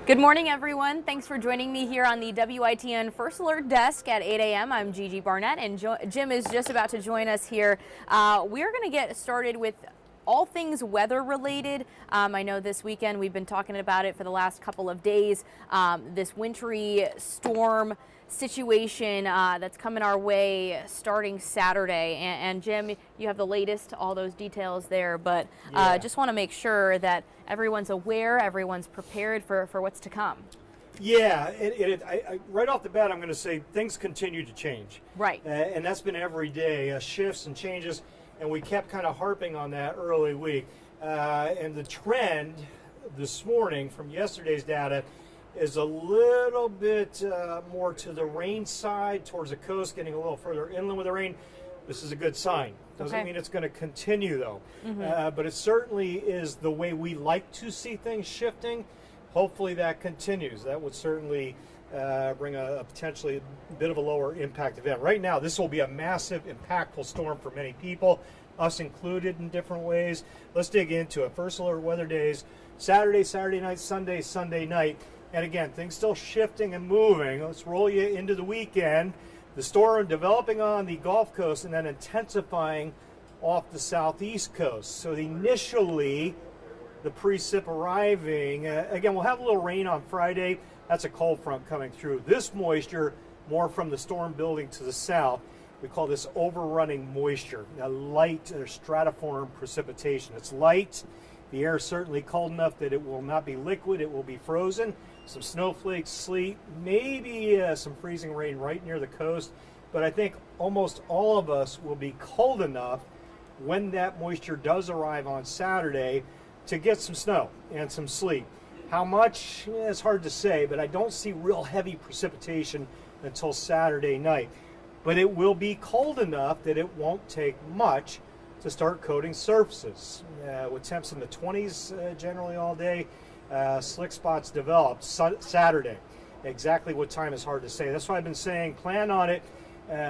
Good morning, everyone. Thanks for joining me here on the WITN First Alert Desk at 8 a.m. I'm Gigi Barnett, and Jim is just about to join us here. We're going to get started with all things weather related. I know this weekend we've been talking about it for the last couple of days. This wintry storm situation that's coming our way starting Saturday. And Jim, you have the latest, all those details there, but just want to make sure that everyone's aware, everyone's prepared for what's to come. Yeah, right off the bat, I'm going to say things continue to change. Right. And that's been every day, shifts and changes, and we kept kind of harping on that early week. And the trend this morning from yesterday's data is a little bit more to the rain side, towards the coast, getting a little further inland with the rain. This is a good sign. Doesn't mean it's going to continue, though. But it certainly is the way we like to see things shifting. Hopefully that continues. That would certainly bring a potentially a bit of a lower impact event. Right now, this will be a massive, impactful storm for many people, us included in different ways. Let's dig into it. First alert weather days, Saturday night, Sunday night. And again, things still shifting and moving. Let's roll you into the weekend. The storm developing on the Gulf Coast and then intensifying off the southeast coast. So initially, the precip arriving. Again, we'll have a little rain on Friday. That's a cold front coming through. This moisture, more from the storm building to the south. We call this overrunning moisture, a light or stratiform precipitation. It's light. The air is certainly cold enough that it will not be liquid. It will be frozen. Some snowflakes, sleet, maybe some freezing rain right near the coast. But I think almost all of us will be cold enough when that moisture does arrive on Saturday to get some snow and some sleet. How much? It's hard to say, but I don't see real heavy precipitation until Saturday night. But it will be cold enough that it won't take much to start coating surfaces. With temps in the 20s generally all day, slick spots develop Saturday. Exactly what time is hard to say. That's why I've been saying plan on it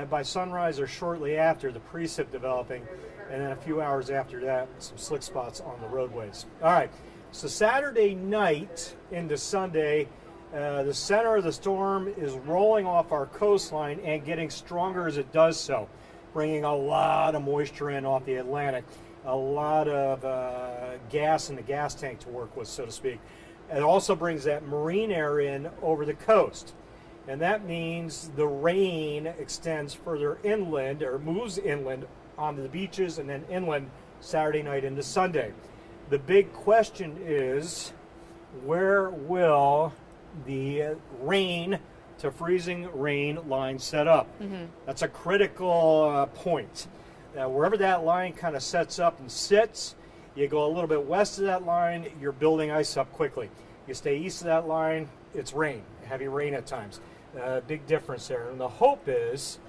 by sunrise or shortly after the precip developing, and then a few hours after that, some slick spots on the roadways. All right, so Saturday night into Sunday, the center of the storm is rolling off our coastline and getting stronger as it does so, bringing a lot of moisture in off the Atlantic, a lot of gas in the gas tank to work with, so to speak. It also brings that marine air in over the coast. And that means the rain extends further inland or moves inland onto the beaches and then inland Saturday night into Sunday. The big question is, where will the rain to freezing rain line set up? That's a critical point. Wherever that line kind of sets up and sits, you go a little bit west of that line, you're building ice up quickly. You stay east of that line, it's rain, heavy rain at times. Big difference there. And the hope is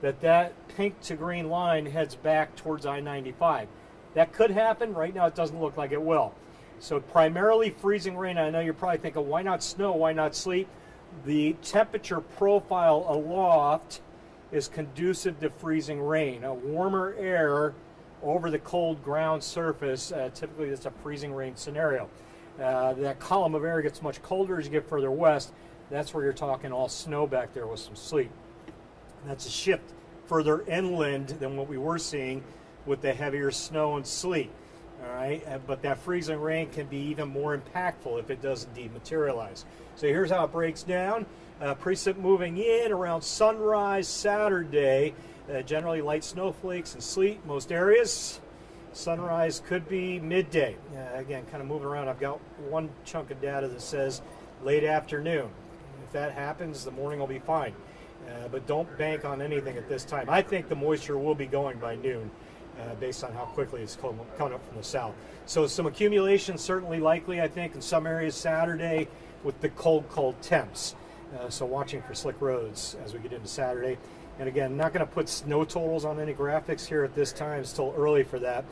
that that pink to green line heads back towards I-95. That could happen. Right now it doesn't look like it will. So primarily freezing rain. I know you're probably thinking, why not snow, why not sleet? The temperature profile aloft is conducive to freezing rain. A warmer air over the cold ground surface, typically it's a freezing rain scenario. That column of air gets much colder as you get further west. That's where you're talking all snow back there with some sleet. That's a shift further inland than what we were seeing with the heavier snow and sleet. All right, but that freezing rain can be even more impactful if it does indeed materialize. So here's how it breaks down. Precip moving in around sunrise Saturday. Generally light snowflakes and sleet most areas. Sunrise could be midday. Again, kind of moving around. I've got one chunk of data that says late afternoon. If that happens, the morning will be fine. But don't bank on anything at this time. I think the moisture will be going by noon based on how quickly it's coming up from the south. So some accumulation certainly likely, I think, in some areas Saturday with the cold temps. So watching for slick roads as we get into Saturday. And again, not going to put snow totals on any graphics here at this time. It's still early for that.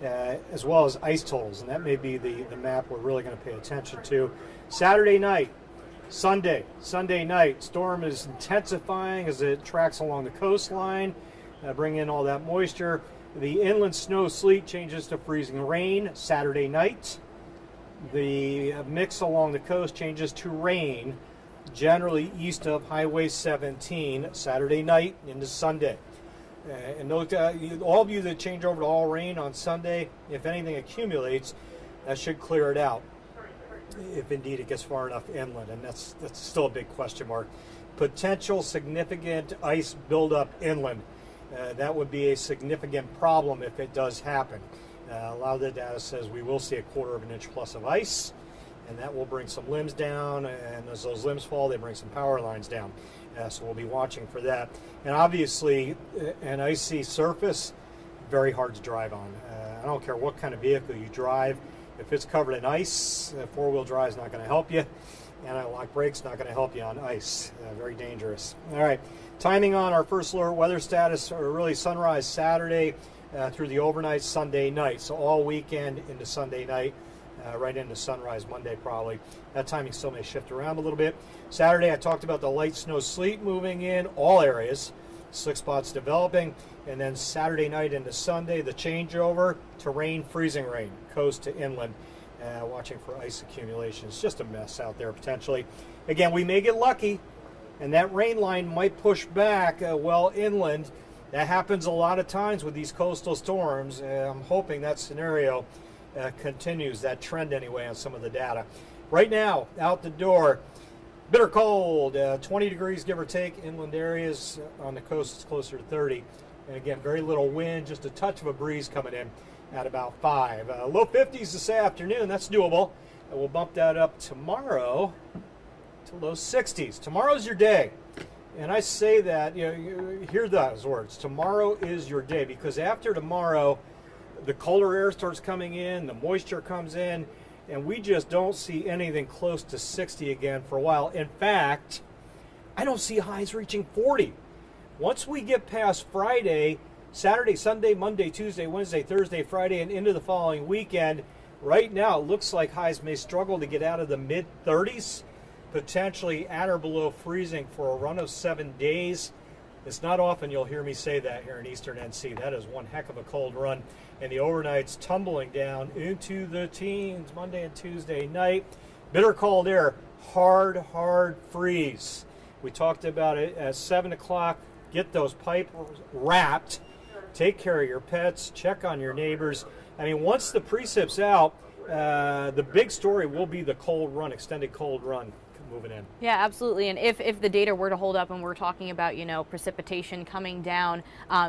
As well as ice totals. And that may be the map we're really going to pay attention to. Saturday night, Sunday night, storm is intensifying as it tracks along the coastline, bringing in all that moisture. The inland snow sleet changes to freezing rain Saturday night. The mix along the coast changes to rain, generally east of Highway 17, Saturday night into Sunday. And those, all of you that change over to all rain on Sunday, if anything accumulates, that should clear it out, if indeed it gets far enough inland, and that's still a big question mark. Potential significant ice buildup inland. That would be a significant problem if it does happen. A lot of the data says we will see a 1/4 of an inch plus of ice, and that will bring some limbs down, and as those limbs fall, they bring some power lines down. So we'll be watching for that. And obviously, an icy surface, very hard to drive on. I don't care what kind of vehicle you drive. If it's covered in ice, four-wheel drive is not going to help you. Anti-lock brakes not going to help you on ice. Very dangerous. All right, timing on our first alert weather status, or really sunrise Saturday through the overnight Sunday night. So all weekend into Sunday night. Right into sunrise Monday probably. That timing still may shift around a little bit. Saturday I talked about the light snow sleet moving in all areas, slick spots developing, and then Saturday night into Sunday the changeover to rain, freezing rain, coast to inland. Watching for ice accumulation. It's just a mess out there potentially. Again, we may get lucky and that rain line might push back well inland. That happens a lot of times with these coastal storms. I'm hoping that scenario continues, that trend anyway, on some of the data. Right now, out the door, bitter cold, 20 degrees give or take. Inland areas, on the coast it's closer to 30. And again, very little wind, just a touch of a breeze coming in at about 5. Low 50s this afternoon, that's doable. And we'll bump that up tomorrow to low 60s. Tomorrow's your day. And I say that, you hear those words, tomorrow is your day, because after tomorrow, the colder air starts coming in, the moisture comes in, and we just don't see anything close to 60 again for a while. In fact, I don't see highs reaching 40. Once we get past Friday, Saturday, Sunday, Monday, Tuesday, Wednesday, Thursday, Friday, and into the following weekend, right now it looks like highs may struggle to get out of the mid-30s, potentially at or below freezing for a run of 7 days. It's not often you'll hear me say that here in Eastern NC. That is one heck of a cold run. And the overnight's tumbling down into the teens Monday and Tuesday night. Bitter cold air, hard freeze. We talked about it at 7 o'clock. Get those pipes wrapped. Take care of your pets. Check on your neighbors. I mean, once the precip's out, the big story will be the cold run, extended cold run moving in. Yeah, absolutely. And if the data were to hold up and we're talking about, precipitation coming down,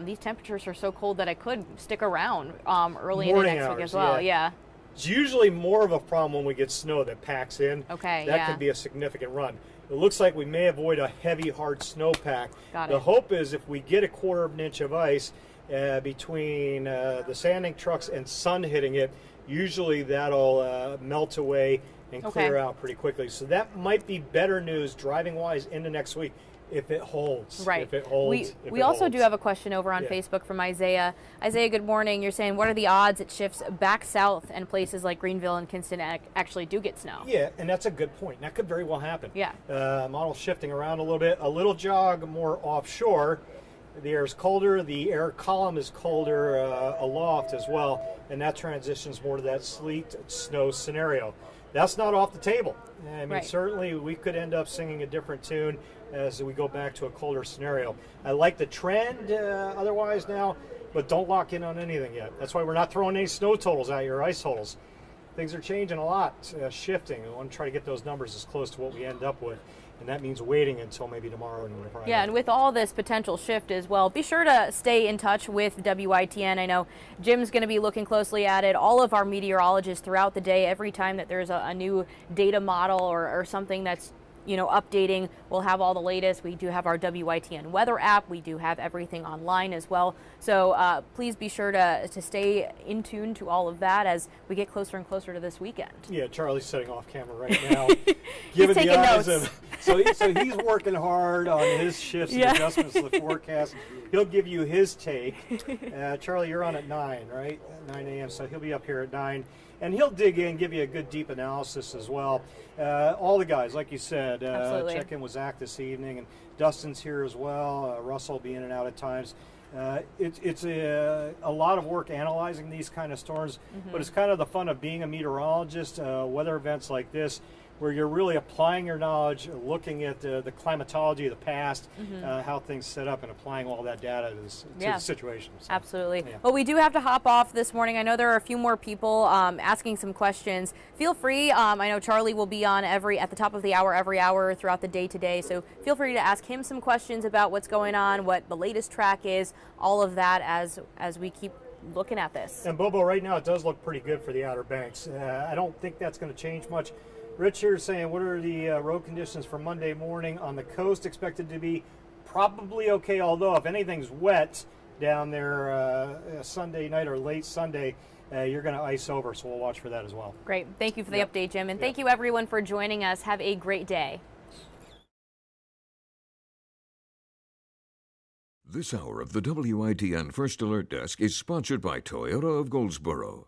these temperatures are so cold that it could stick around early into next week as well. Yeah. It's usually more of a problem when we get snow that packs in. Okay, that can be a significant run. It looks like we may avoid a heavy, hard snowpack. The hope is if we get a 1/4 of an inch of ice between the sanding trucks and sun hitting it, usually that'll melt away and clear out pretty quickly. So that might be better news driving-wise into next week if it holds. Right. If it holds. We also do have a question over on Facebook from Isaiah. Isaiah, good morning. You're saying, what are the odds it shifts back south and places like Greenville and Kinston actually do get snow? Yeah, and that's a good point. That could very well happen. Yeah. Model shifting around a little bit. A little jog more offshore. The air is colder. The air column is colder aloft as well, and that transitions more to that sleet snow scenario. That's not off the table. I mean, certainly we could end up singing a different tune as we go back to a colder scenario. I like the trend otherwise now, but don't lock in on anything yet. That's why we're not throwing any snow totals out your ice totals. Things are changing a lot, shifting. I want to try to get those numbers as close to what we end up with. And that means waiting until maybe tomorrow and Friday. Yeah, and with all this potential shift as well, be sure to stay in touch with WITN. I know Jim's going to be looking closely at it. All of our meteorologists throughout the day, every time that there's a new data model or something that's updating, we'll have all the latest. We do have our WITN weather app. We do have everything online as well. So please be sure to stay in tune to all of that as we get closer and closer to this weekend. Yeah, Charlie's sitting off camera right now. He's taking notes. So he's working hard on his shifts and adjustments to the forecast. He'll give you his take. Charlie, you're on at 9, right? 9 a.m. So he'll be up here at 9. And he'll dig in, give you a good deep analysis as well. All the guys, like you said, check in with Zach this evening, and Dustin's here as well. Russell will be in and out at times. It's a lot of work analyzing these kind of storms, but it's kind of the fun of being a meteorologist. Weather events like this, where you're really applying your knowledge, looking at the climatology of the past, how things set up, and applying all that data to the situation. So, absolutely. yeah. Well, we do have to hop off this morning. I know there are a few more people asking some questions. Feel free. I know Charlie will be on at the top of the hour every hour throughout the day today, so feel free to ask him some questions about what's going on, what the latest track is, all of that as we keep looking at this. And Bobo, right now it does look pretty good for the Outer Banks. I don't think that's going to change much. Rich here is saying, what are the road conditions for Monday morning on the coast? Expected to be probably okay, although if anything's wet down there Sunday night or late Sunday, you're going to ice over, so we'll watch for that as well. Great. Thank you for the update, Jim, and thank you everyone for joining us. Have a great day. This hour of the WITN First Alert Desk is sponsored by Toyota of Goldsboro.